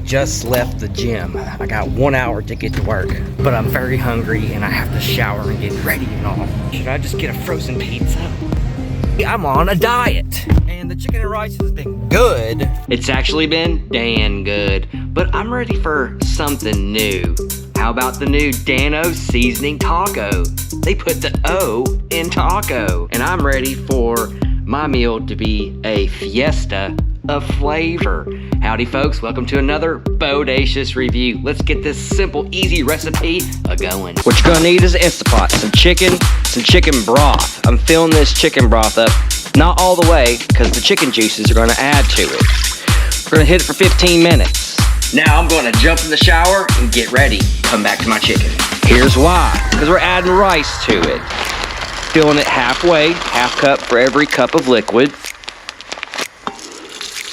just left the gym. I got 1 hour to get to work, but I'm very hungry and I have to shower and get ready and all. Should I just get a frozen pizza? I'm on a diet, and the chicken and rice has been good. It's actually been damn good, but I'm ready for something new. How about the new Tac-O seasoning taco? They put the O in taco, and I'm ready for my meal to be a fiesta of flavor. Howdy folks, welcome to another Bodacious review. Let's get this simple, easy recipe a-going. What you're gonna need is an Instant Pot, some chicken broth. I'm filling this chicken broth up, not all the way, because the chicken juices are gonna add to it. We're gonna hit it for 15 minutes. Now I'm gonna jump in the shower and get ready. Come back to my chicken. Here's why, because we're adding rice to it. Filling it halfway, half cup for every cup of liquid.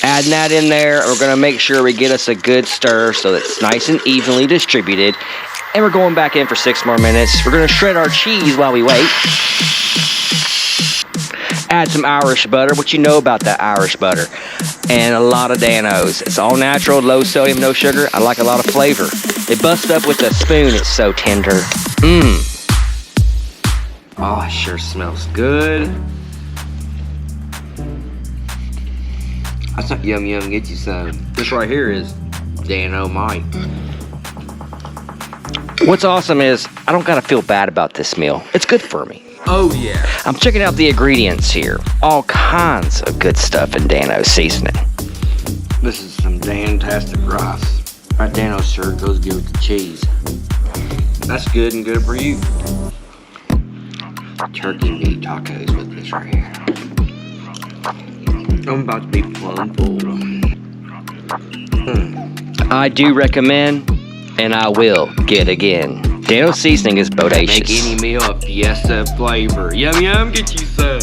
Adding that in there, we're gonna make sure we get us a good stir so it's nice and evenly distributed. And we're going back in for 6 more minutes. We're gonna shred our cheese while we wait. Add some Irish butter, what you know about that Irish butter. And a lot of Tac-O's. It's all natural, low sodium, no sugar. I like a lot of flavor. They bust up with a spoon, it's so tender. Oh, it sure smells good. That's not yum yum, get you some. This right here is Dynamite. What's awesome is I don't gotta feel bad about this meal. It's good for me. Oh yeah. I'm checking out the ingredients here. All kinds of good stuff in Tac-O seasoning. This is some fantastic rice. That Tac-O sure goes good with the cheese. That's good and good for you. Turkey meat tacos with this right here. I'm about to be plumb full. I do recommend, and I will get again. Tac-O seasoning is Bodacious. Make any meal a fiesta flavor. Yum yum, get you some.